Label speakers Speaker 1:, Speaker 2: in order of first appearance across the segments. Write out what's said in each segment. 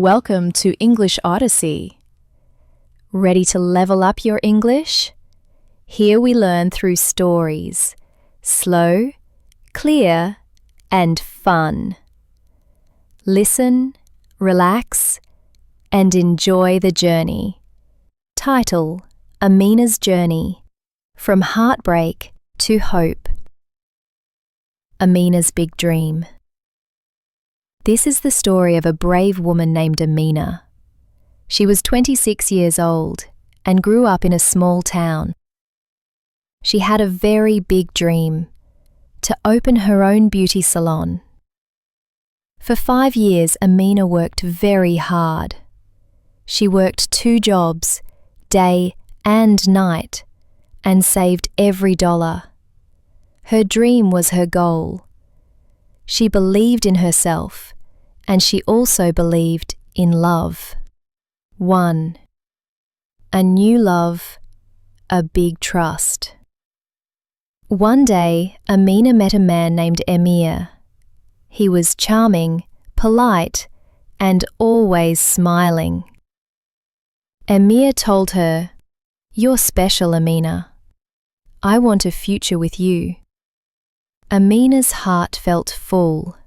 Speaker 1: Welcome to English Odyssey. Ready to level up your English? Here we learn through stories, slow, clear, and fun. Listen, relax, and enjoy the journey. Title: Amina's Journey, From Heartbreak to Hope. Amina's Big Dream. This is the story of a brave woman named Amina. She was 26 years old and grew up in a small town. She had a very big dream: to open her own beauty salon. For 5 years, Amina worked very hard. She worked 2 jobs, day and night, and saved every dollar. Her dream was her goal. She believed in herself, and she also believed in love. 1. A new love, a big trust. One day, Amina met a man named Emir. He was charming, polite, and always smiling. Emir told her, "You're special, Amina. I want a future with you." Amina's heart felt full.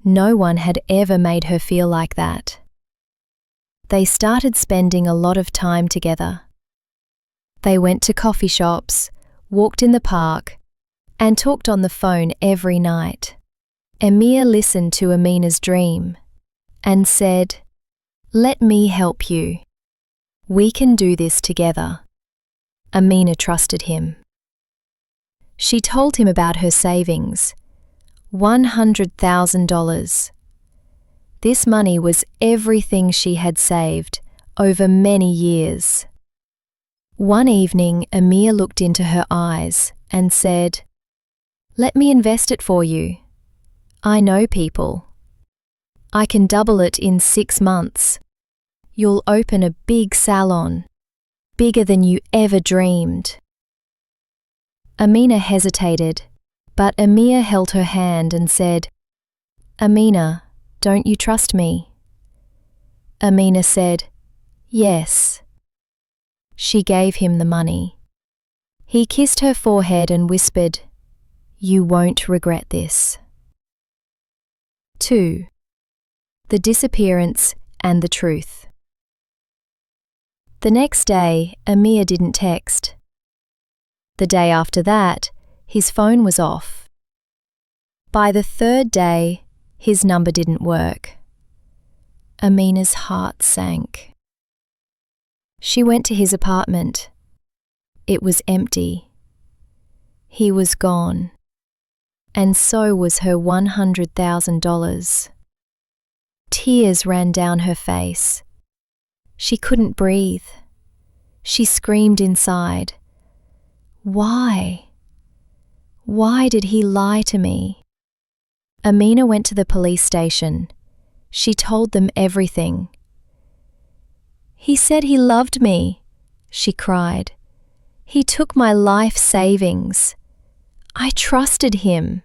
Speaker 1: No one had ever made her feel like that. They started spending a lot of time together. They went to coffee shops, walked in the park, and talked on the phone every night. Emir listened to Amina's dream and said, "Let me help you. We can do this together." Amina trusted him. She told him about her savings, $100,000. This money was everything she had saved over many years. One evening, Amir looked into her eyes and said, "Let me invest it for you. I know people. I can double it in 6 months. You'll open a big salon, bigger than you ever dreamed." Amina hesitated, but Emir held her hand and said, "Amina, don't you trust me?" Amina said, "Yes." She gave him the money. He kissed her forehead and whispered, "You won't regret this." 2. The disappearance and the truth. The next day, Amir didn't text. The day after that, his phone was off. By the 3rd day, his number didn't work. Amina's heart sank. She went to his apartment. It was empty. He was gone. And so was her $100,000. Tears ran down her face. She couldn't breathe. She screamed inside, "Why? Why did he lie to me?" Amina went to the police station. She told them everything. "He said he loved me," she cried. "He took my life savings. I trusted him."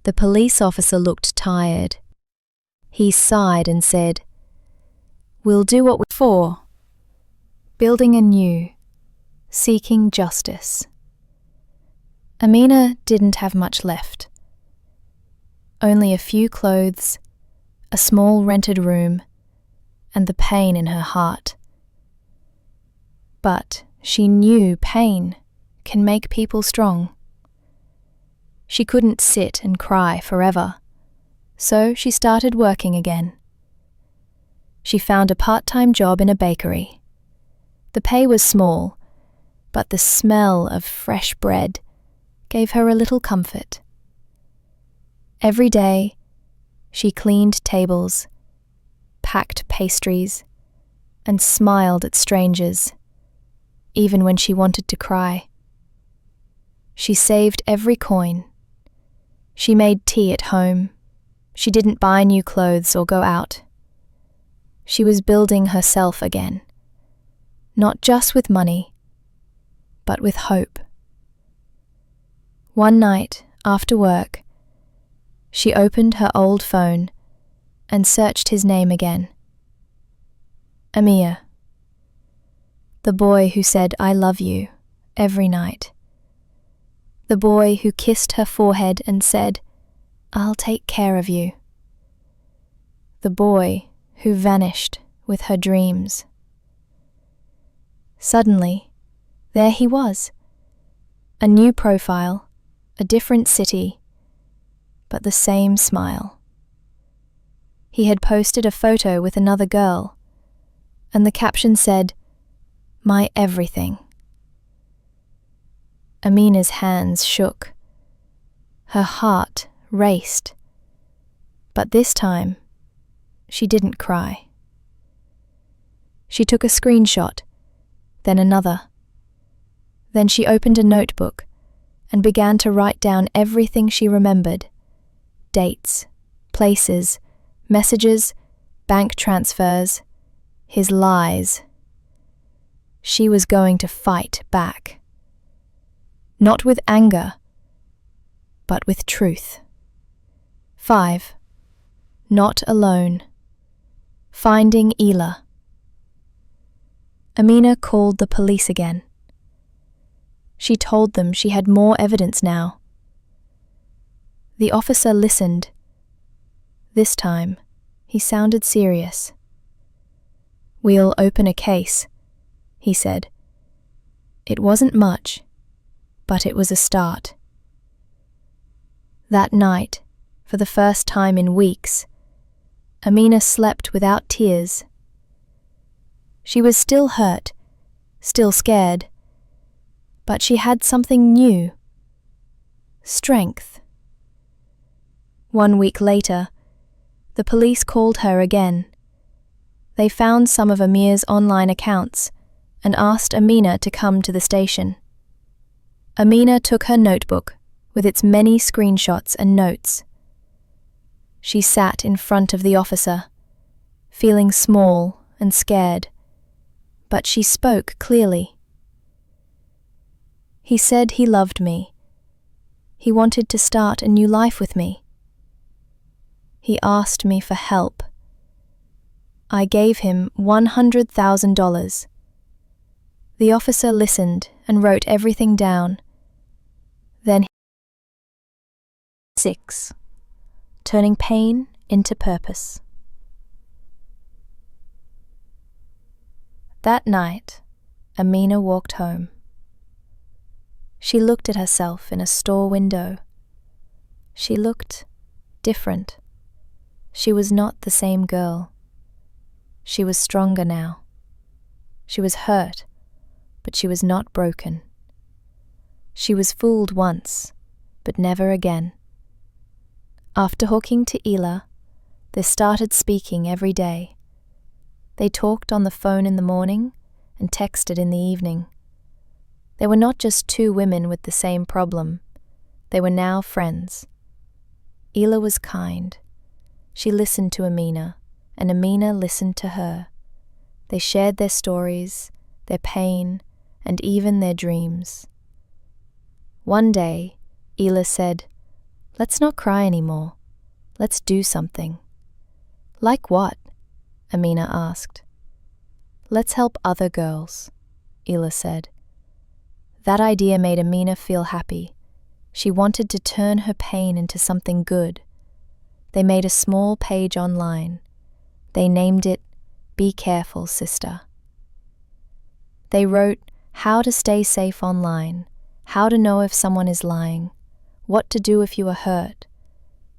Speaker 1: The police officer looked tired. He sighed and said, "We'll do what we're for. Building anew. Seeking justice." Amina didn't have much left. Only a few clothes, a small rented room, and the pain in her heart. But she knew pain can make people strong. She couldn't sit and cry forever, so she started working again. She found a part-time job in a bakery. The pay was small, but the smell of fresh bread gave her a little comfort. Every day, she cleaned tables, packed pastries, and smiled at strangers, even when she wanted to cry. She saved every coin. She made tea at home. She didn't buy new clothes or go out. She was building herself again, not just with money, but with hope. One night, after work, she opened her old phone and searched his name again. Amir. The boy who said, "I love you," every night. The boy who kissed her forehead and said, "I'll take care of you." The boy who vanished with her dreams. Suddenly, there he was. A new profile, a different city, but the same smile. He had posted a photo with another girl, and the caption said, "My everything." Amina's hands shook. Her heart raced. But this time, she didn't cry. She took a screenshot, then another. Then she opened a notebook and began to write down everything she remembered: dates, places, messages, bank transfers, his lies. She was going to fight back. Not with anger, but with truth. 5. Not alone. Finding Ela. Amina called the police again. She told them she had more evidence now. The officer listened. This time, he sounded serious. "We'll open a case," he said. It wasn't much, but it was a start. That night, for the first time in weeks, Amina slept without tears. She was still hurt, still scared, but she had something new: strength. 1 week later, the police called her again. They found some of Amir's online accounts and asked Amina to come to the station. Amina took her notebook with its many screenshots and notes. She sat in front of the officer, feeling small and scared, but she spoke clearly. "He said he loved me. He wanted to start a new life with me. He asked me for help. I gave him $100,000. The officer listened and wrote everything down. Then 6. Turning pain into purpose. That night, Amina walked home. She looked at herself in a store window. She looked different. She was not the same girl. She was stronger now. She was hurt, but she was not broken. She was fooled once, but never again. After talking to Ela, they started speaking every day. They talked on the phone in the morning and texted in the evening. They were not just two women with the same problem. They were now friends. Ela was kind. She listened to Amina, and Amina listened to her. They shared their stories, their pain, and even their dreams. One day, Ela said, "Let's not cry anymore. Let's do something." "Like what?" Amina asked. "Let's help other girls," Ela said. That idea made Amina feel happy. She wanted to turn her pain into something good. They made a small page online. They named it "Be Careful, Sister." They wrote how to stay safe online, how to know if someone is lying, what to do if you are hurt,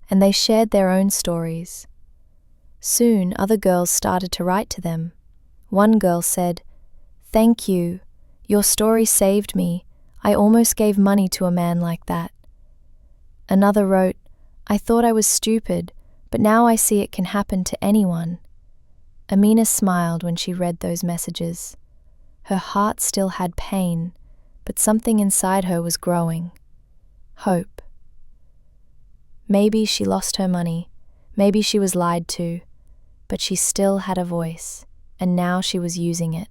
Speaker 1: and they shared their own stories. Soon, other girls started to write to them. One girl said, "Thank you. Your story saved me. I almost gave money to a man like that." Another wrote, "I thought I was stupid, but now I see it can happen to anyone." Amina smiled when she read those messages. Her heart still had pain, but something inside her was growing. Hope. Maybe she lost her money. Maybe she was lied to. But she still had a voice, and now she was using it.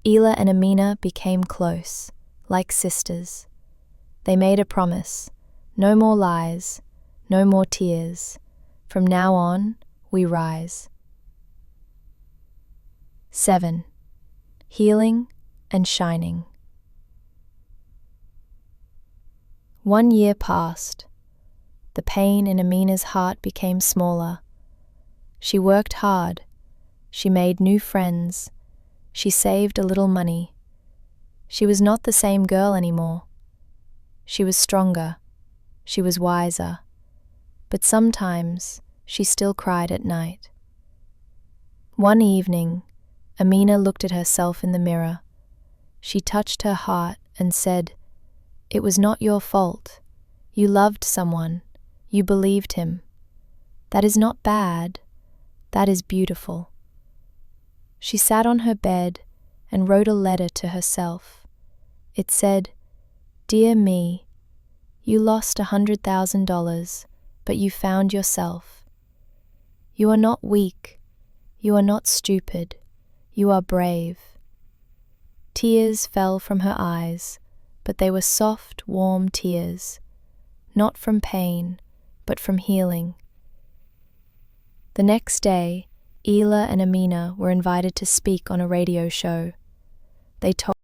Speaker 1: Ela and Amina became close, like sisters. They made a promise: no more lies, no more tears. From now on, we rise. 7. Healing and shining. 1 year passed. The pain in Amina's heart became smaller. She worked hard. She made new friends. She saved a little money. She was not the same girl anymore. She was stronger. She was wiser. But sometimes she still cried at night. One evening, Amina looked at herself in the mirror. She touched her heart and said, "It was not your fault. You loved someone. You believed him. That is not bad. That is beautiful." She sat on her bed and wrote a letter to herself. It said, "Dear me, you lost $100,000, but you found yourself. You are not weak. You are not stupid. You are brave." Tears fell from her eyes, but they were soft, warm tears, not from pain, but from healing. The next day, Ela and Amina were invited to speak on a radio show. They told